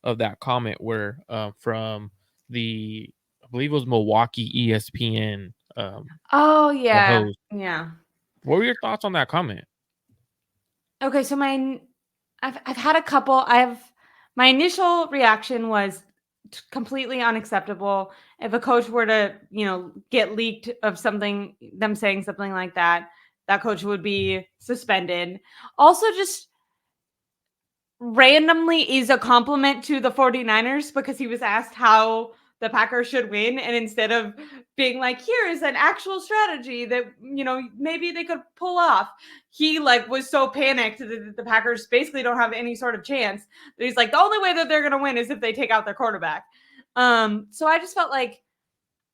of that comment where from I believe it was Milwaukie ESPN, Oh the yeah, host. yeah. What were your thoughts on that comment? Okay, so I've had a couple. My initial reaction was completely unacceptable. If a coach were to, get leaked of something, them saying something like that, that coach would be suspended. Also, just randomly is a compliment to the 49ers because he was asked how the Packers should win. And instead of being like, here is an actual strategy that, maybe they could pull off, he like was so panicked that the Packers basically don't have any sort of chance that he's like, the only way that they're going to win is if they take out their quarterback. So I just felt like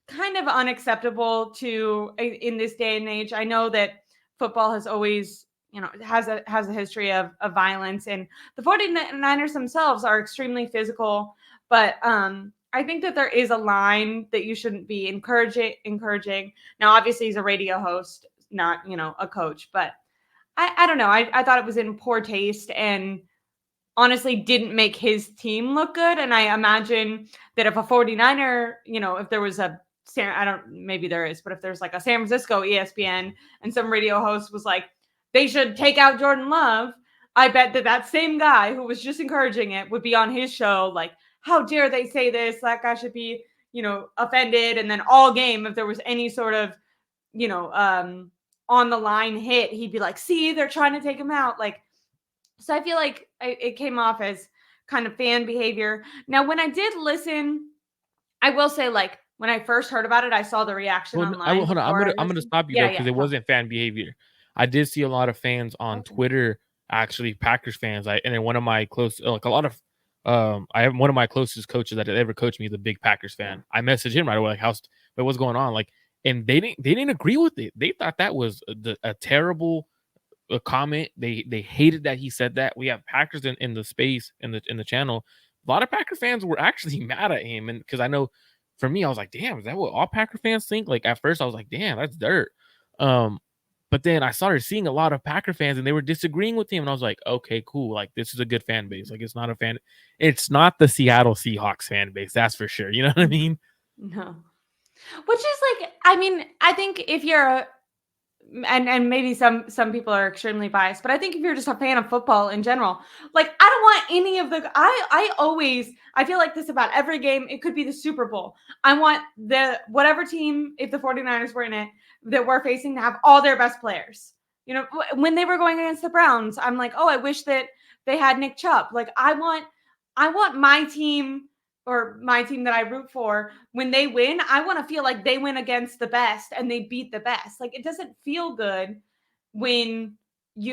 kind of unacceptable to in this day and age. I know that football has always, has a history of violence, and the 49ers themselves are extremely physical, but I think that there is a line that you shouldn't be encouraging. Now obviously he's a radio host, not, a coach, but I don't know. I thought it was in poor taste and honestly didn't make his team look good. And I imagine that if a 49er, if there was I don't, maybe there is, but if there's like a San Francisco ESPN and some radio host was like, they should take out Jordan Love, I bet that same guy who was just encouraging it would be on his show like, how dare they say this? That guy should be, offended. And then all game, if there was any sort of, you know, um, on the line hit, he'd be like, see, they're trying to take him out. Like, so I feel like it came off as kind of fan behavior. Now, when I did listen, I will say, like, when I first heard about it, I saw the reaction Well, I will, online hold on. before I I'm gonna listened. stop you Yeah, though because yeah. it Tell wasn't fan behavior. I did see a lot of fans me. on Okay. Twitter, actually Packers fans. And then one of my close, like a lot of, I have one of my closest coaches that ever coached me is a big Packers Yeah. fan. I messaged him right away, like, but what's going on? Like, and they didn't agree with it. They thought that was a terrible comment. They hated that he said that. We have Packers in the space in the channel. A lot of Packer fans were actually mad at him, and because I know for me, I was like, damn, is that what all Packer fans think? Like at first, I was like, damn, that's dirt. Um, but then I started seeing a lot of Packer fans, and they were disagreeing with him, and I was like, okay, cool. Like this is a good fan base. Like it's not the Seattle Seahawks fan base, that's for sure. You know what I mean? No. Which is like, I mean, I think if you're and maybe some people are extremely biased, but I think if you're just a fan of football in general, like I don't want any of the I feel like this about every game. It could be the Super Bowl. I want the whatever team, if the 49ers were in it, that we're facing to have all their best players. When they were going against the Browns, I'm like, oh, I wish that they had Nick Chubb. Like I want my team that I root for, when they win, I want to feel like they win against the best and they beat the best. Like it doesn't feel good when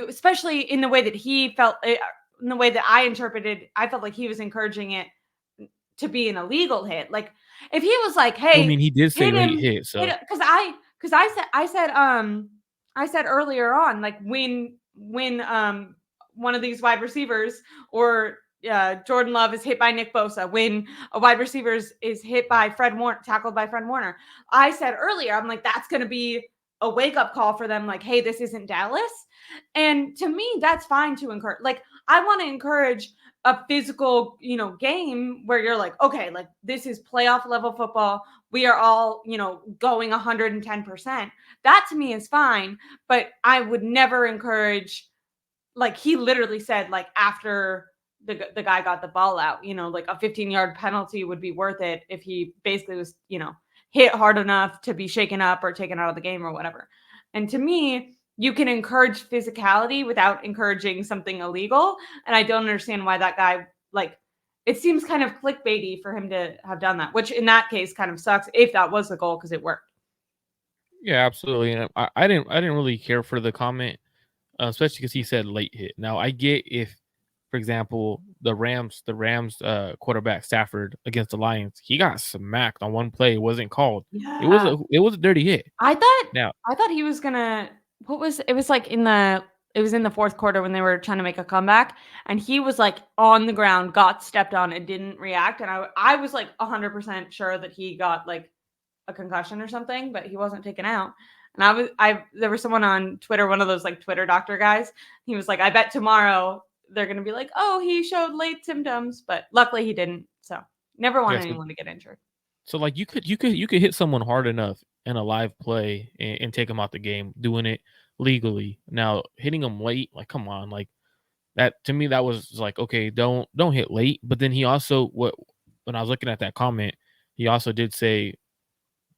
especially in the way that he felt, in the way that I interpreted, I felt like he was encouraging it to be an illegal hit. Like if he was like, Well, I mean, "Hey, he did say hit late him, hit, hit so him," because I said earlier on, like when one of these wide receivers or Jordan Love is hit by Nick Bosa, when a wide receiver is hit by tackled by Fred Warner. I said earlier, I'm like, that's going to be a wake up call for them. Like, hey, this isn't Dallas. And to me, that's fine to encourage. Like, I want to encourage a physical, game where you're like, okay, like this is playoff level football. We are all, going 110%. That to me is fine. But I would never encourage, like he literally said, like after the guy got the ball out, like a 15-yard penalty would be worth it if he basically was, hit hard enough to be shaken up or taken out of the game or whatever. And to me, you can encourage physicality without encouraging something illegal. And I don't understand why that guy, like, it seems kind of clickbaity for him to have done that, which in that case kind of sucks if that was the goal because it worked. yeah, absolutely. And I didn't really care for the comment, especially because he said late hit. Now I get if, for example, the Rams quarterback Stafford against the Lions, he got smacked on one play. It wasn't called. Yeah. It was a dirty hit. I thought Now, I thought he was gonna it was like it was in the fourth quarter when they were trying to make a comeback and he was like on the ground, got stepped on and didn't react. And I was like 100% sure that he got like a concussion or something, but he wasn't taken out. And there was someone on Twitter, one of those like Twitter doctor guys. He was like, I bet tomorrow they're going to be like, oh, he showed late symptoms, but luckily he didn't. So never want Yeah, so anyone to get injured. so like you could hit someone hard enough in a live play and take them out the game, doing it legally. Now hitting them late, like come on, like that to me that was like okay, don't hit late. But then he also what when I was looking at that comment, he also did say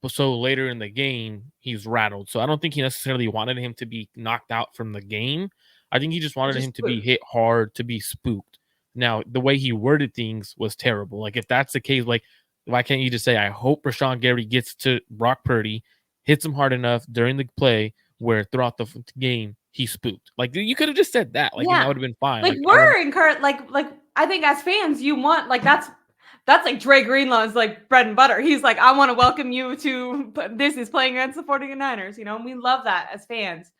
but so later in the game, he's rattled. So I don't think he necessarily wanted him to be knocked out from the game. I think he just It's wanted him just to be spooked. hit hard, to be spooked. Now, the way he worded things was terrible. Like if that's the case, like why can't you just say, I hope Rashawn Gary gets to Brock Purdy, hits him hard enough during the play where throughout the game he's spooked. Like you could have just said that, like, and that Yeah. would have been fine. Like Like I don't. we're encouraged, like I think as fans, you want like that's like Dre Greenlaw's like bread and butter. He's like, I want to welcome you to this is playing against the 49ers, and we love that as fans.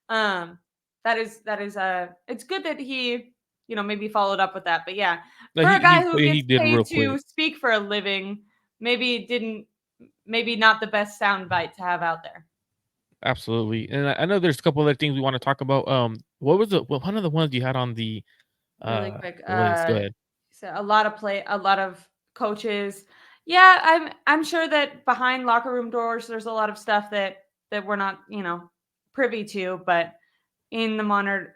Um, that is it's good that he, maybe followed up with that. But yeah, No, for a guy who he gets did paid real to quick. speak for a living, maybe not the best sound bite to have out there. Absolutely, and I know there's a couple other things we want to talk about. What was one of the ones you had on Really quick. the list? Go ahead. So a lot of coaches. Yeah, I'm sure that behind locker room doors, there's a lot of stuff that we're not, privy to. But in the modern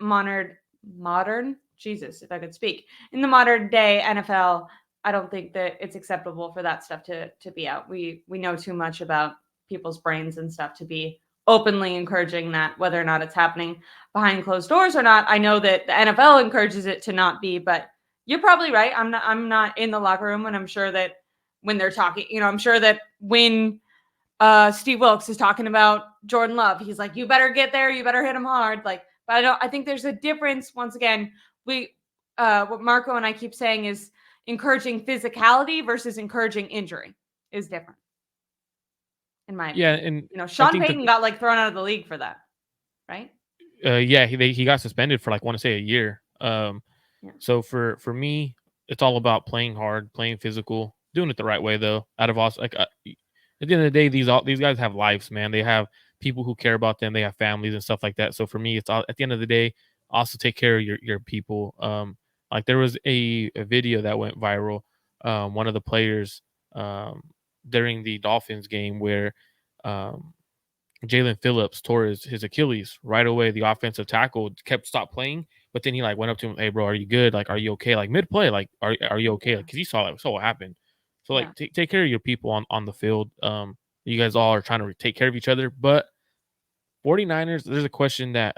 Jesus, if I could speak, in the modern day NFL, I don't think that it's acceptable for that stuff to be out. We know too much about people's brains and stuff to be openly encouraging that, whether or not it's happening behind closed doors or not. I know that the NFL encourages it to not be, but you're probably right. I'm not in the locker room, and I'm sure that when they're talking, I'm sure that when Steve Wilkes is talking about Jordan Love, he's like, you better get there, you better hit him hard. Like, but I think there's a difference. Once again, what Marco and I keep saying is encouraging physicality versus encouraging injury is different, in my Yeah, opinion. and I Sean think that Payton got like thrown out of the league for that, right? yeah, he got suspended for like want to say a year. Yeah. So for me, it's all about playing hard, playing physical, doing it the right way though. Out of all like at the end of the day, these guys have lives, man. They have people who care about them. They have families and stuff like that. So for me, it's all at the end of the day, also take care of your people. Like there was a video that went viral. One of the players um during the Dolphins game where um Jalen Phillips tore his Achilles right away. The offensive tackle kept stopped playing, but then he like went up to him, "Hey, bro, are you good? Like, are you okay? Like mid play, like, are you okay? Yeah. Like, because he saw what happened. So Yeah. like, take care of your people on the field. You guys all are trying to take care of each other. But 49ers, there's a question that